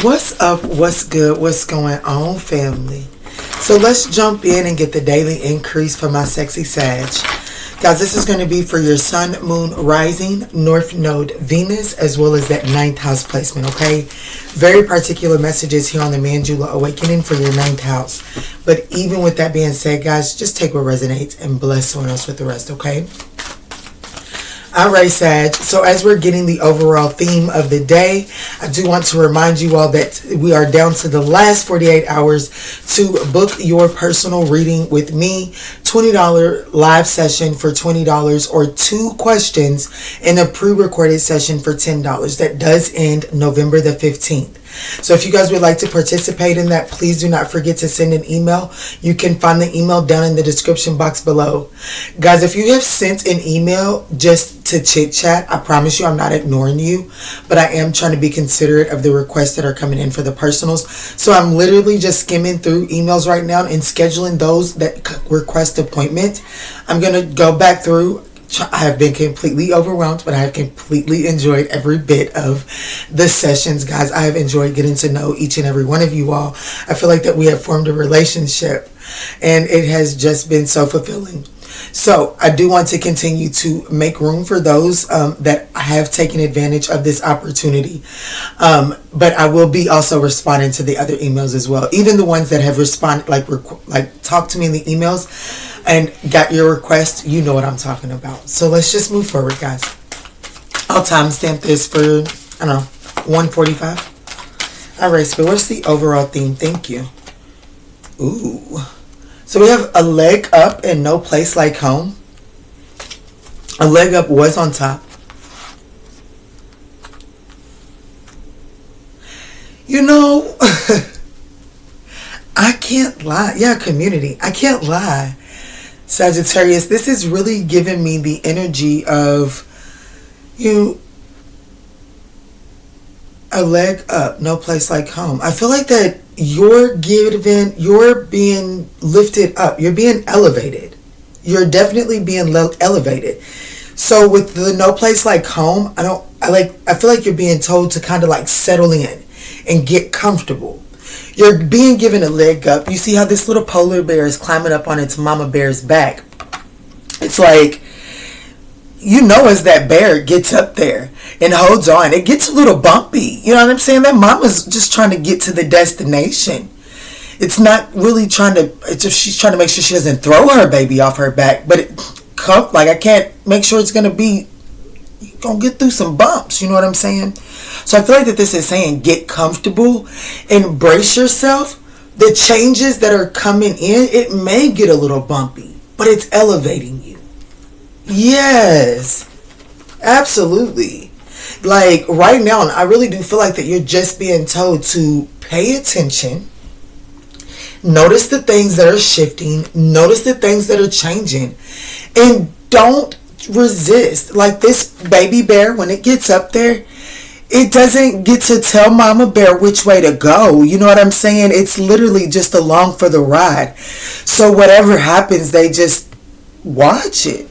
What's up? What's good? What's going on, family? So let's jump in and get the daily increase for my sexy Sag. Guys, this is going to be for your sun, moon, rising, north node, Venus, as well as that ninth house placement, okay? Very particular messages here on the Manjula Awakening for your ninth house. But even with that being said, guys, just take what resonates and bless someone else with the rest, okay? Alright, Sag, so as we're getting the overall theme of the day, I do want to remind you all that we are down to the last 48 hours to book your personal reading with me. $20 live session for $20 or 2 questions in a pre-recorded session for $10. That does end November the 15th. So if you guys would like to participate in that, please do not forget to send an email. You can find the email down in the description box below. Guys, if you have sent an email just to chit chat, I promise you I'm not ignoring you, but I am trying to be considerate of the requests that are coming in for the personals. So I'm literally just skimming through emails right now and scheduling those that request appointment. I'm going to go back through. I have been completely overwhelmed, but I have completely enjoyed every bit of the sessions, guys. I have enjoyed getting to know each and every one of you all. I feel like that we have formed a relationship, and it has just been so fulfilling. So I do want to continue to make room for those that have taken advantage of this opportunity. But I will be also responding to the other emails as well. Even the ones that have responded, like talked to me in the emails and got your request, you know what I'm talking about. So let's just move forward, guys. I'll timestamp this for, I don't know, 1:45. All right, so what's the overall theme? Thank you. Ooh. So we have a leg up and no place like home. A leg up was on top. You know, I can't lie. Yeah, community. I can't lie. Sagittarius, this is really giving me the energy of a leg up, no place like home. I feel like that you're being lifted up. You're being elevated. You're definitely being elevated. So with the no place like home, I feel like you're being told to kind of like settle in and get comfortable. You're being given a leg up. You see how this little polar bear is climbing up on its mama bear's back. It's like, as that bear gets up there and holds on, it gets a little bumpy. You know what I'm saying? That mama's just trying to get to the destination. It's not really she's trying to make sure she doesn't throw her baby off her back. But I can't make sure it's going to be, you're going to get through some bumps. You know what I'm saying? So I feel like that this is saying get comfortable, embrace yourself. The changes that are coming in, it may get a little bumpy, but it's elevating you. Yes, absolutely. Like right now, I really do feel like that you're just being told to pay attention. Notice the things that are shifting. Notice the things that are changing. And don't resist. Like this baby bear, when it gets up there, it doesn't get to tell mama bear which way to go. You know what I'm saying? It's literally just along for the ride. So whatever happens, they just watch it.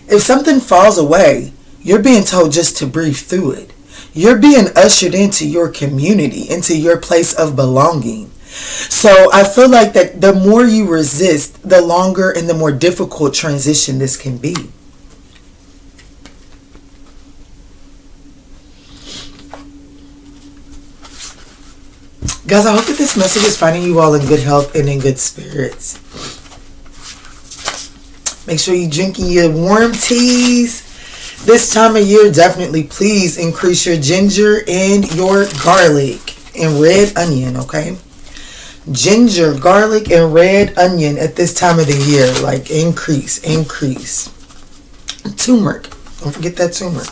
If something falls away, you're being told just to breathe through it. You're being ushered into your community, into your place of belonging. So I feel like that the more you resist, the longer and the more difficult transition this can be. Guys, I hope that this message is finding you all in good health and in good spirits. Make sure you're drinking your warm teas. This time of year, definitely please increase your ginger and your garlic and red onion, okay? Ginger, garlic, and red onion at this time of the year. Like, increase. Turmeric. Don't forget that turmeric.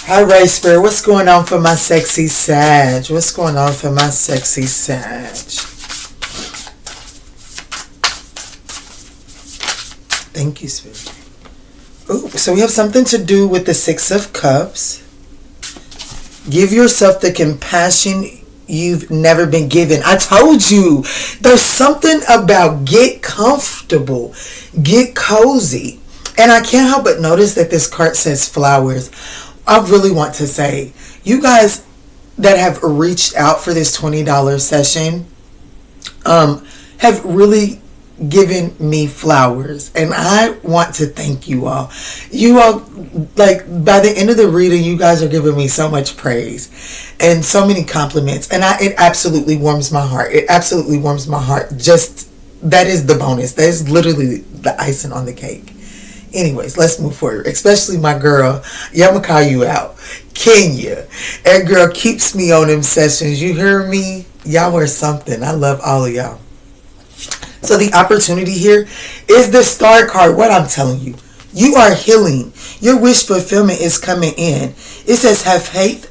All right, Spirit, what's going on for my sexy Sag? What's going on for my sexy Sag? Thank you, Spirit. Ooh, so we have something to do with the Six of Cups. Give yourself the compassion you've never been given. I told you, there's something about get comfortable, get cozy. And I can't help but notice that this card says flowers. I really want to say, You guys that have reached out for this $20 session have really given me flowers, and I want to thank you all. You all, like, by the end of the reading, you guys are giving me so much praise and so many compliments, and it absolutely warms my heart. It absolutely warms my heart. Just, that is the bonus. That is literally the icing on the cake. Anyways, let's move forward. Especially my girl, yeah, I'm gonna call you out, Kenya. That girl keeps me on them sessions. You hear me? Y'all are something. I love all of y'all. So the opportunity here is the Star card. What I'm telling you, you are healing. Your wish fulfillment is coming in. It says, have faith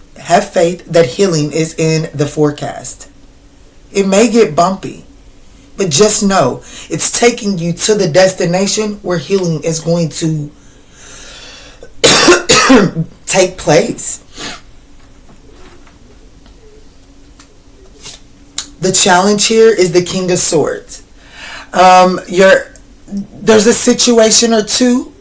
that healing is in the forecast. It may get bumpy, but just know it's taking you to the destination where healing is going to take place. The challenge here is the King of Swords. There's a situation or two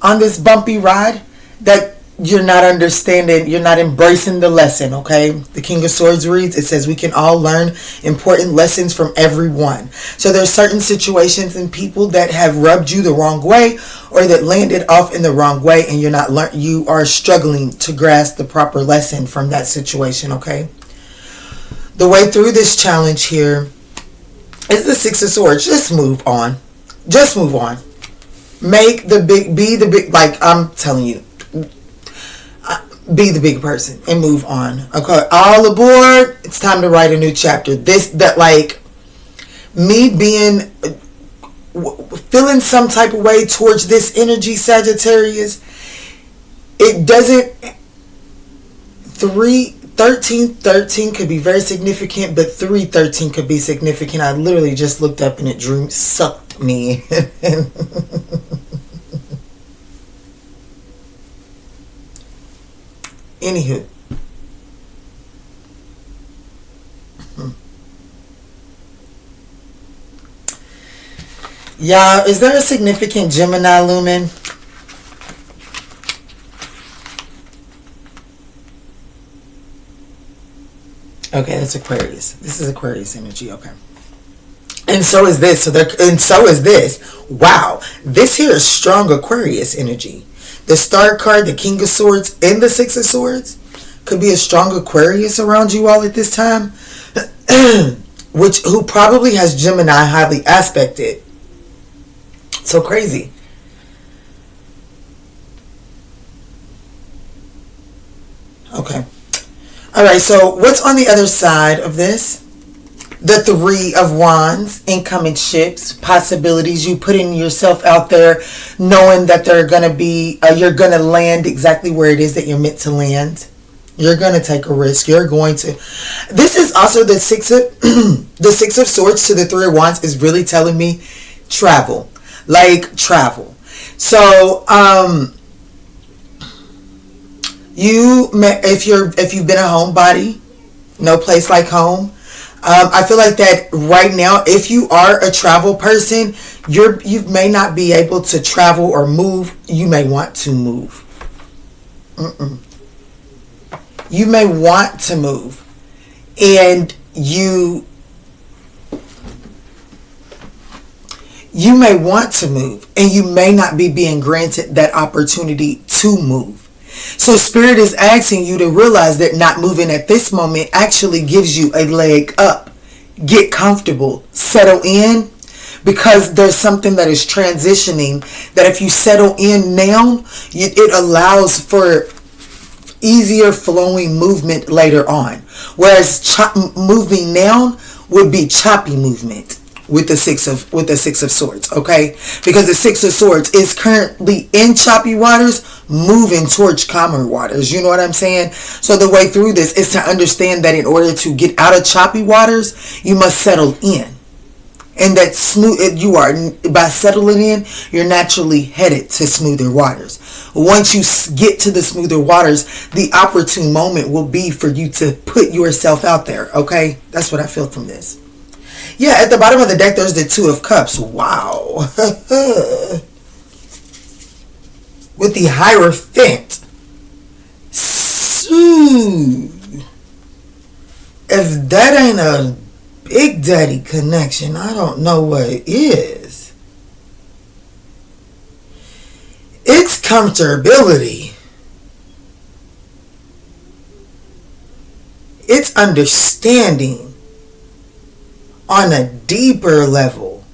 on this bumpy ride that you're not understanding. You're not embracing the lesson, okay? The King of Swords reads, it says we can all learn important lessons from everyone. So there's certain situations and people that have rubbed you the wrong way or that landed off in the wrong way, and you are struggling to grasp the proper lesson from that situation, okay? The way through this challenge here is the Six of Swords. Just move on. Just move on. Be the big, like I'm telling you, be the big person and move on. Okay, all aboard. It's time to write a new chapter. Me being, feeling some type of way towards this energy, Sagittarius, it doesn't, 13 could be very significant, but 313 could be significant. I literally just looked up and it sucked me. Anywho. Y'all, is there a significant Gemini lumen? Okay, that's Aquarius. This is Aquarius energy, okay. And so is this. So is this. Wow. This here is strong Aquarius energy. The Star card, the King of Swords, and the Six of Swords could be a strong Aquarius around you all at this time. Who probably has Gemini highly aspected. So crazy. Okay. Alright, so what's on the other side of this? The Three of Wands, incoming ships, possibilities. You putting yourself out there knowing that they're going to be, you're going to land exactly where it is that you're meant to land. You're going to take a risk. You're going to. This is also the Six of Swords to the Three of Wands is really telling me travel. Like travel. So, if you've been a homebody, no place like home. I feel like that right now, if you are a travel person, you may not be able to travel or move. You may want to move. You may want to move, and you may want to move, and you may not be being granted that opportunity to move. So Spirit is asking you to realize that not moving at this moment actually gives you a leg up. Get comfortable. Settle in. Because there's something that is transitioning that if you settle in now, it allows for easier flowing movement later on. Whereas moving now would be choppy movement. With the Six of Swords, okay? Because the Six of Swords is currently in choppy waters, moving towards calmer waters. You know what I'm saying? So the way through this is to understand that in order to get out of choppy waters, you must settle in. And that by settling in, you're naturally headed to smoother waters. Once you get to the smoother waters, the opportune moment will be for you to put yourself out there, okay? That's what I feel from this. Yeah, at the bottom of the deck, there's the Two of Cups. Wow. With the Hierophant. If that ain't a Big Daddy connection, I don't know what it is. It's comfortability. It's understanding on a deeper level.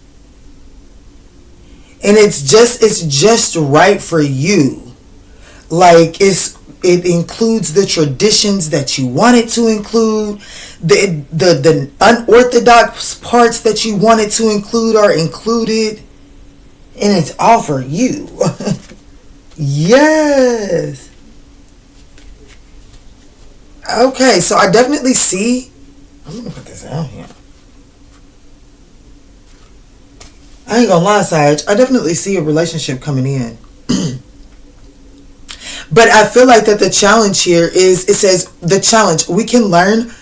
And it's just right for you. Like it includes the traditions that you want it to include. The unorthodox parts that you want it to include are included. And it's all for you. Yes. Okay, so I definitely see. I'm going to put this out here. I ain't gonna lie, Sag. I definitely see a relationship coming in. But I feel like that the challenge here is, it says, the challenge, we can learn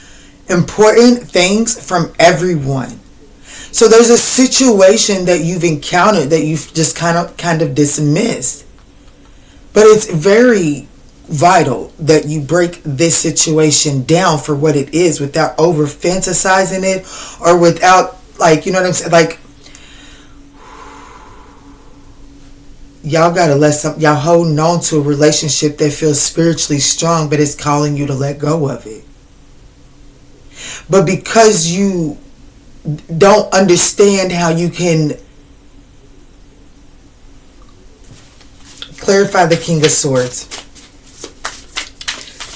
important things from everyone. So there's a situation that you've encountered that you've just kind of dismissed. But it's very vital that you break this situation down for what it is without over fantasizing it, or without, like, you know what I'm saying? Like, y'all gotta y'all holding on to a relationship that feels spiritually strong, but it's calling you to let go of it. But because you don't understand how you can clarify the King of Swords,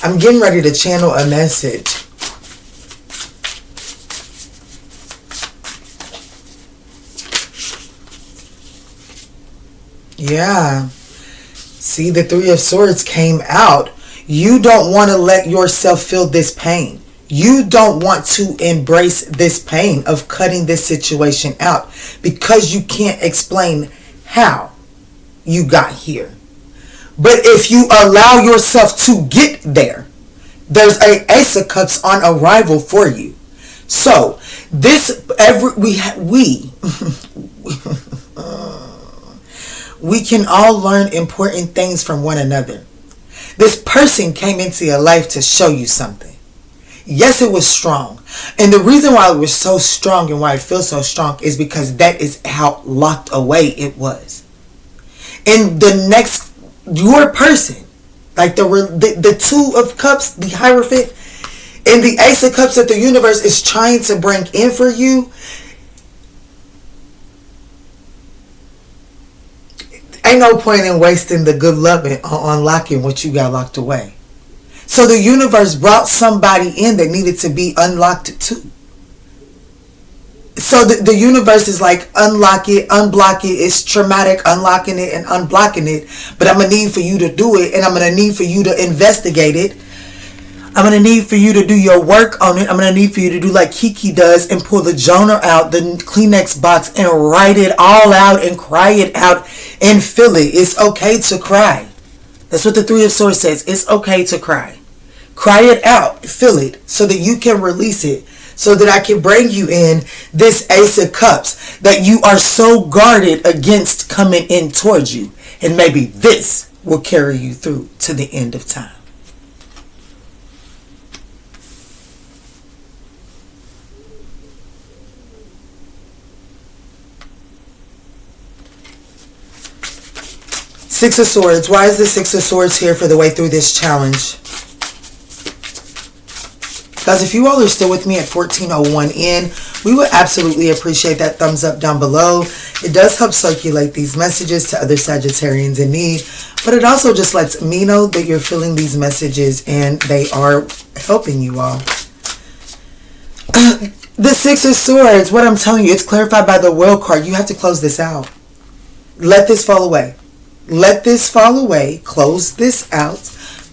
I'm getting ready to channel a message. Yeah. See, the Three of Swords came out. You don't want to let yourself feel this pain. You don't want to embrace this pain of cutting this situation out because you can't explain how you got here. But if you allow yourself to get there, there's an Ace of Cups on arrival for you. So we can all learn important things from one another. This person came into your life to show you something. Yes, it was strong. And the reason why it was so strong and why it feels so strong is because that is how locked away it was. And the next, your person, like the Two of Cups, the Hierophant, and the Ace of Cups that the universe is trying to bring in for you, ain't no point in wasting the good loving on unlocking what you got locked away. So the universe brought somebody in that needed to be unlocked too. So the universe is like, unlock it, unblock it. It's traumatic unlocking it and unblocking it. But I'm going to need for you to do it. And I'm going to need for you to investigate it. I'm going to need for you to do your work on it. I'm going to need for you to do like Kiki does and pull the journal out, the Kleenex box, and write it all out and cry it out and feel it. It's okay to cry. That's what the Three of Swords says. It's okay to cry. Cry it out. Feel it so that you can release it. So that I can bring you in this Ace of Cups that you are so guarded against coming in towards you. And maybe this will carry you through to the end of time. Six of Swords. Why is the Six of Swords here for the way through this challenge? Because if you all are still with me at 1401 in, we would absolutely appreciate that thumbs up down below. It does help circulate these messages to other Sagittarians in need, but it also just lets me know that you're feeling these messages and they are helping you all. The Six of Swords, what I'm telling you, it's clarified by the World card. You have to close this out. Let this fall away. Let this fall away. Close this out.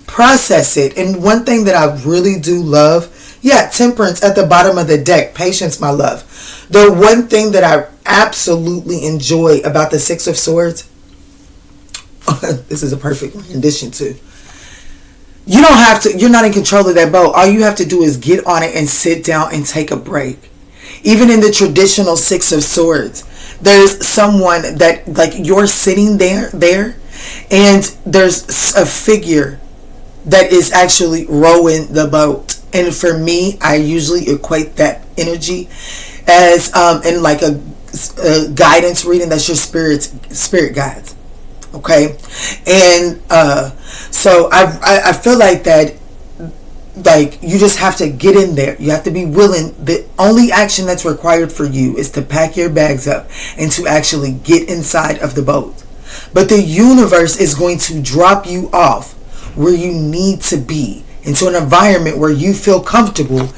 Process it. And one thing that I really do love, Temperance at the bottom of the deck. Patience, my love. The one thing that I absolutely enjoy about the Six of Swords, this is a perfect rendition too. You don't have to, you're not in control of that boat. All you have to do is get on it and sit down and take a break. Even in the traditional Six of Swords, there's someone that, like, you're sitting there, and there's a figure that is actually rowing the boat. And for me, I usually equate that energy as in like a guidance reading. That's your spirit guides. Okay. And so I feel like that, like, you just have to get in there. You have to be willing. The only action that's required for you is to pack your bags up and to actually get inside of the boat. But the universe is going to drop you off where you need to be, into an environment where you feel comfortable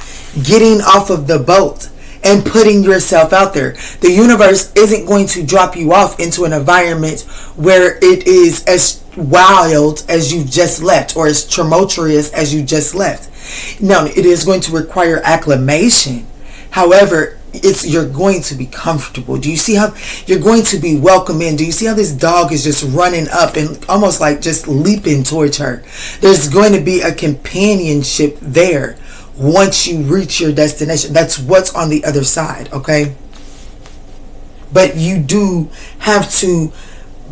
getting off of the boat and putting yourself out there. The universe isn't going to drop you off into an environment where it is as wild as you've just left, or as tumultuous as you just left. Now, it is going to require acclimation. However, you're going to be comfortable. Do you see how you're going to be welcome in? Do you see how this dog is just running up and almost like just leaping towards her? There's going to be a companionship there once you reach your destination. That's what's on the other side, okay? But you do have to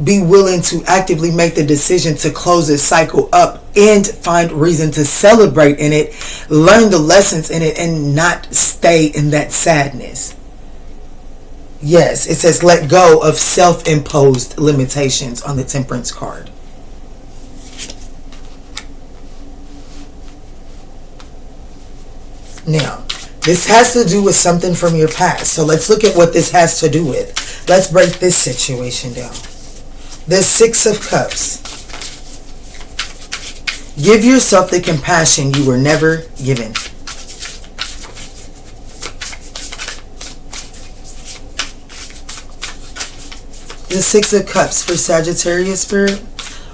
be willing to actively make the decision to close this cycle up and find reason to celebrate in it, learn the lessons in it, and not stay in that sadness. Yes, it says let go of self-imposed limitations on the Temperance card. Now, this has to do with something from your past. So let's look at what this has to do with. Let's break this situation down. The Six of Cups. Give yourself the compassion you were never given. The Six of Cups for Sagittarius, Spirit.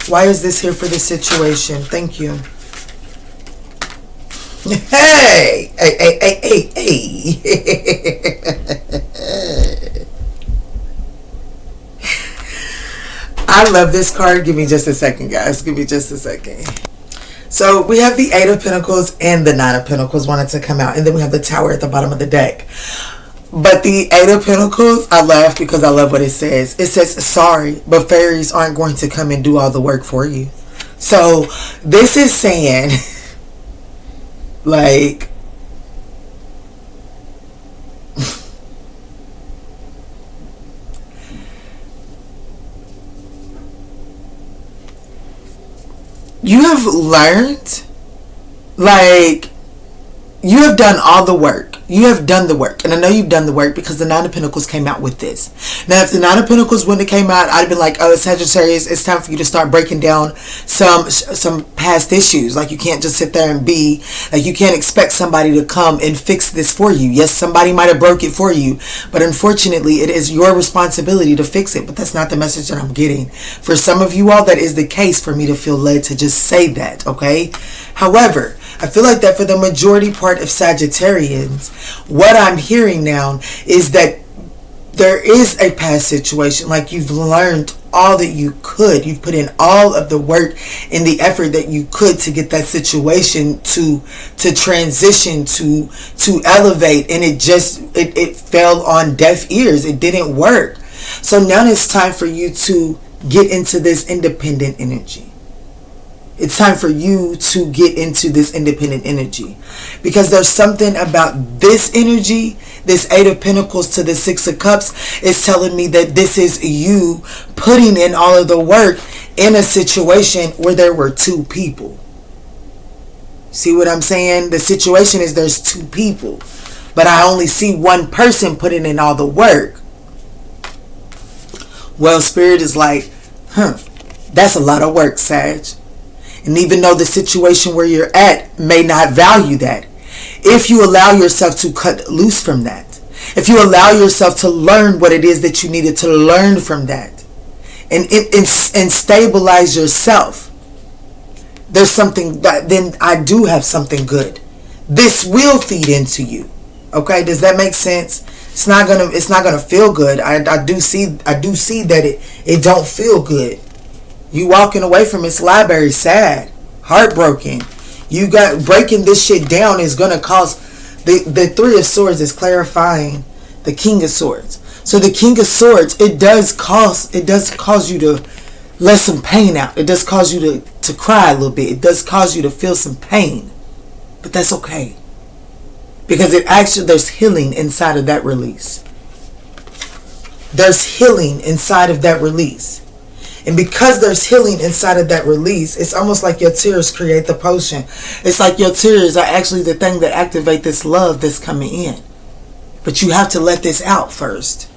Why is this here for this situation? Thank you. Hey! Hey! I love this card. Give me just a second, guys. Give me just a second. So we have the Eight of Pentacles and the Nine of Pentacles wanted to come out. And then we have the Tower at the bottom of the deck. But the Eight of Pentacles, I laugh because I love what it says. It says, sorry, but fairies aren't going to come and do all the work for you. So this is saying, like, you have learned, like, you have done all the work. You have done the work. And I know you've done the work because the Nine of Pentacles came out with this. Now, if the Nine of Pentacles when it came out, I'd have been like, oh, Sagittarius, it's time for you to start breaking down some past issues. Like, you can't just sit there and be, like, you can't expect somebody to come and fix this for you. Yes, somebody might have broke it for you, but unfortunately, it is your responsibility to fix it. But that's not the message that I'm getting. For some of you all, that is the case for me to feel led to just say that, okay? However, I feel like that for the majority part of Sagittarians, what I'm hearing now is that there is a past situation. Like, you've learned all that you could. You've put in all of the work and the effort that you could to get that situation to transition, to elevate, and it fell on deaf ears. It didn't work. So now it's time for you to get into this independent energy. It's time for you to get into this independent energy, because there's something about this energy, this Eight of Pentacles to the Six of Cups, is telling me that this is you putting in all of the work in a situation where there were two people. See what I'm saying? The situation is there's two people, but I only see one person putting in all the work. Well, Spirit is like, that's a lot of work, Sag. And even though the situation where you're at may not value that, if you allow yourself to cut loose from that, if you allow yourself to learn what it is that you needed to learn from that, and stabilize yourself, there's something that, then I do have something good. This will feed into you. Okay, does that make sense? It's not gonna feel good. I do see that it don't feel good. You walking away from its library sad, heartbroken. You got breaking this shit down is gonna cause the Three of Swords is clarifying the King of Swords. So the King of Swords, it does cause you let some pain out. It does cause you to cry a little bit. It does cause you to feel some pain. But that's okay. Because there's healing inside of that release. There's healing inside of that release. And because there's healing inside of that release, it's almost like your tears create the potion. It's like your tears are actually the thing that activate this love that's coming in. But you have to let this out first.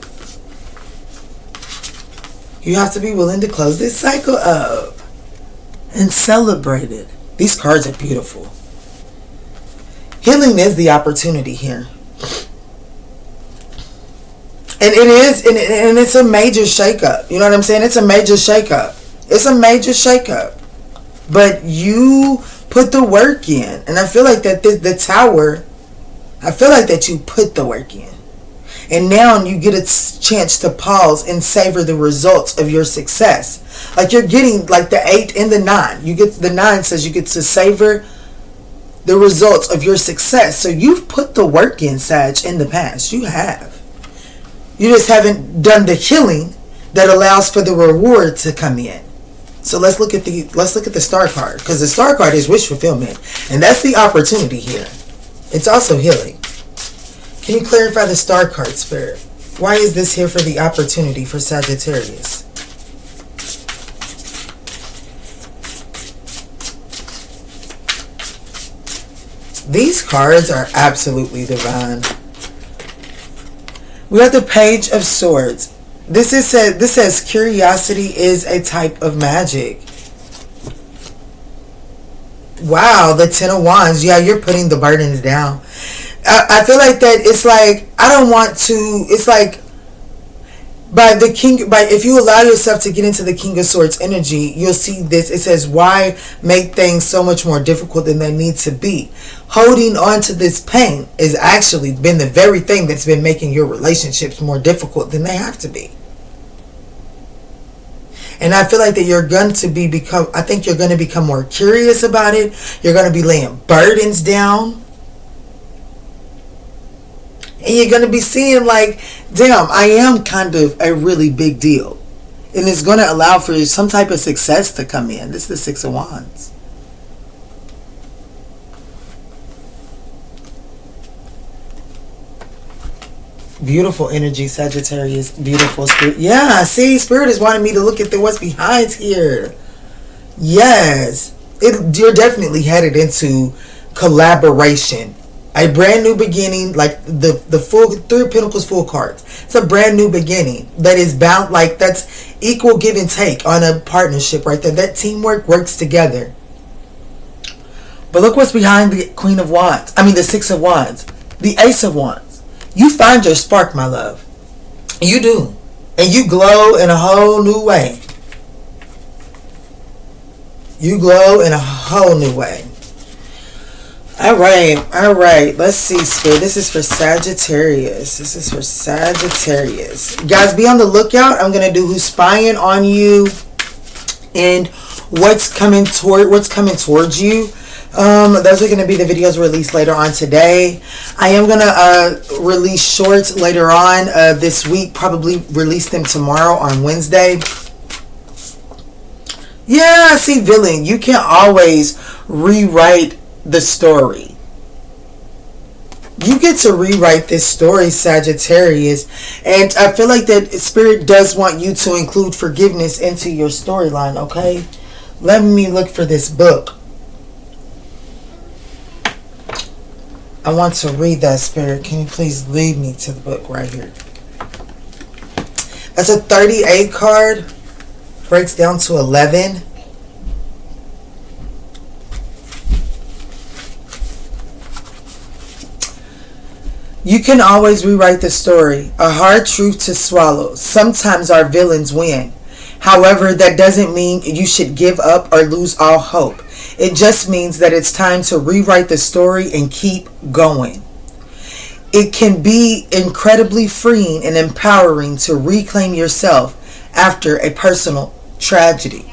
You have to be willing to close this cycle up and celebrate it. These cards are beautiful. Healing is the opportunity here. And it is, and it's a major shakeup. You know what I'm saying? It's a major shakeup. It's a major shakeup. But you put the work in. And I feel like that the tower, I feel like that you put the work in. And now you get a chance to pause and savor the results of your success. Like you're getting like the 8 and the 9. You get the 9 says you get to savor the results of your success. So you've put the work in, Sag, in the past. You have. You just haven't done the healing that allows for the reward to come in. So let's look at the star card, because the star card is wish fulfillment, and that's the opportunity here. It's also healing. Can you clarify the star card, Spirit? Why is this here for the opportunity for Sagittarius? These cards are absolutely divine. We have the Page of Swords. This says curiosity is a type of magic. Wow, the 10 of Wands. Yeah, you're putting the burdens down. I feel like that it's like, I don't want to, it's like, if you allow yourself to get into the King of Swords energy, you'll see this. It says, why make things so much more difficult than they need to be? Holding on to this pain has actually been the very thing that's been making your relationships more difficult than they have to be. And I feel like that you're going to become more curious about it. You're going to be laying burdens down. And you're going to be seeing like, damn, I am kind of a really big deal. And it's going to allow for some type of success to come in. This is the 6 of Wands. Beautiful energy, Sagittarius. Beautiful spirit. Yeah, see, Spirit is wanting me to look at what's behind here. Yes. You're definitely headed into collaboration. A brand new beginning, like the full 3 of Pentacles full cards. It's a brand new beginning that is bound, like that's equal give and take on a partnership right there. That teamwork works together. But look what's behind the Queen of Wands. I mean the 6 of Wands. The Ace of Wands. You find your spark, my love. You do. And you glow in a whole new way. You glow in a whole new way. All right. Let's see, Spirit. This is for Sagittarius. Guys, be on the lookout. I'm gonna do who's spying on you and what's coming towards you. Those are going to be the videos released later on today. I am going to release shorts later on this week. Probably release them tomorrow on Wednesday. Yeah, see, villain, you can always rewrite the story. You get to rewrite this story, Sagittarius. And I feel like that Spirit does want you to include forgiveness into your storyline, okay? Let me look for this book. I want to read that, Spirit. Can you please lead me to the book right here? That's a 38 card. Breaks down to 11. You can always rewrite the story. A hard truth to swallow. Sometimes our villains win. However, that doesn't mean you should give up or lose all hope. It just means that it's time to rewrite the story and keep going. It can be incredibly freeing and empowering to reclaim yourself after a personal tragedy.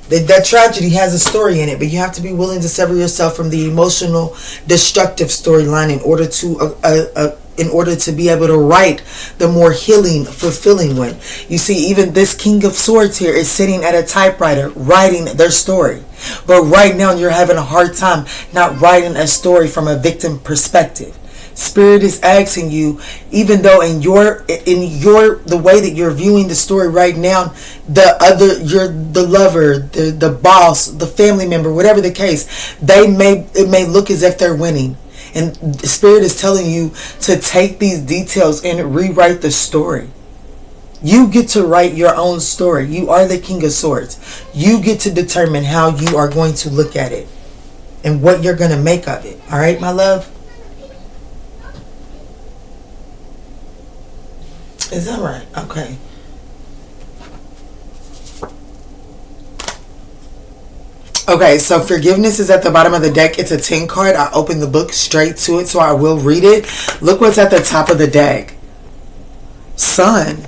That tragedy has a story in it, but you have to be willing to sever yourself from the emotional, destructive storyline in order to in order to be able to write the more healing, fulfilling one. You see, even this King of Swords here is sitting at a typewriter writing their story. But right now you're having a hard time not writing a story from a victim perspective. Spirit is asking you, even though in the way that you're viewing the story right now, you're the lover, the boss, the family member, whatever the case, it may look as if they're winning. And the Spirit is telling you to take these details and rewrite the story. You get to write your own story. You are the King of Swords. You get to determine how you are going to look at it and what you're going to make of it. All right, my love? Is that right? Okay. Okay, so forgiveness is at the bottom of the deck. It's a 10 card. I opened the book straight to it, so I will read it. Look what's at the top of the deck. Sun.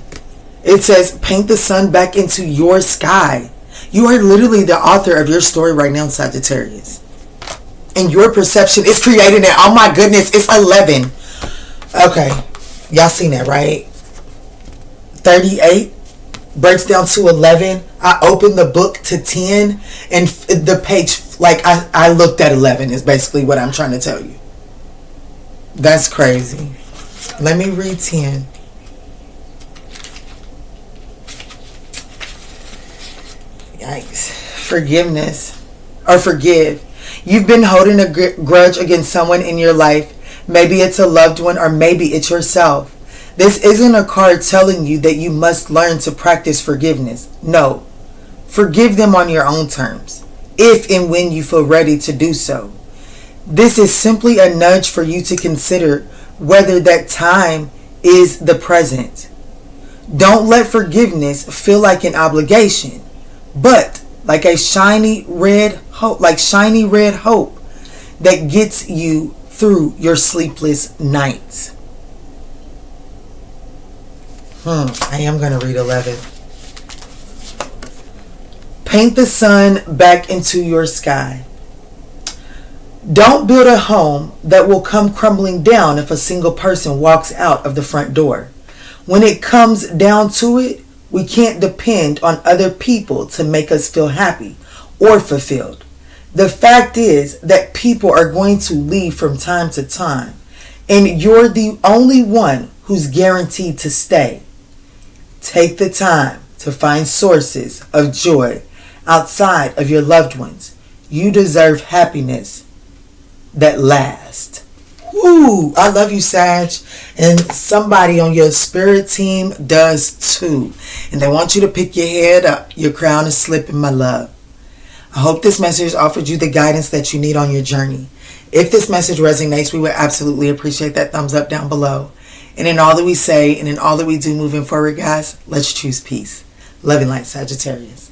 It says, paint the sun back into your sky. You are literally the author of your story right now, Sagittarius. And your perception is creating it. Oh my goodness, it's 11. Okay, y'all seen that, right? 38 breaks down to 11. I opened the book to 10, and the page, like, I looked at 11 is basically what I'm trying to tell you. That's crazy. Let me read 10. Yikes. Forgiveness, or forgive. You've been holding a grudge against someone in your life. Maybe it's a loved one, or maybe it's yourself. This isn't a card telling you that you must learn to practice forgiveness. No. Forgive them on your own terms, if and when you feel ready to do so. This is simply a nudge for you to consider whether that time is the present. Don't let forgiveness feel like an obligation, but like a shiny red hope, that gets you through your sleepless nights. I am going to read 11. Paint the sun back into your sky. Don't build a home that will come crumbling down if a single person walks out of the front door. When it comes down to it, we can't depend on other people to make us feel happy or fulfilled. The fact is that people are going to leave from time to time, and you're the only one who's guaranteed to stay. Take the time to find sources of joy outside of your loved ones. You deserve happiness that lasts. Woo! I love you, Sag. And somebody on your spirit team does too. And they want you to pick your head up. Your crown is slipping, my love. I hope this message offered you the guidance that you need on your journey. If this message resonates, we would absolutely appreciate that thumbs up down below. And in all that we say and in all that we do moving forward, guys, let's choose peace. Love and light, Sagittarius.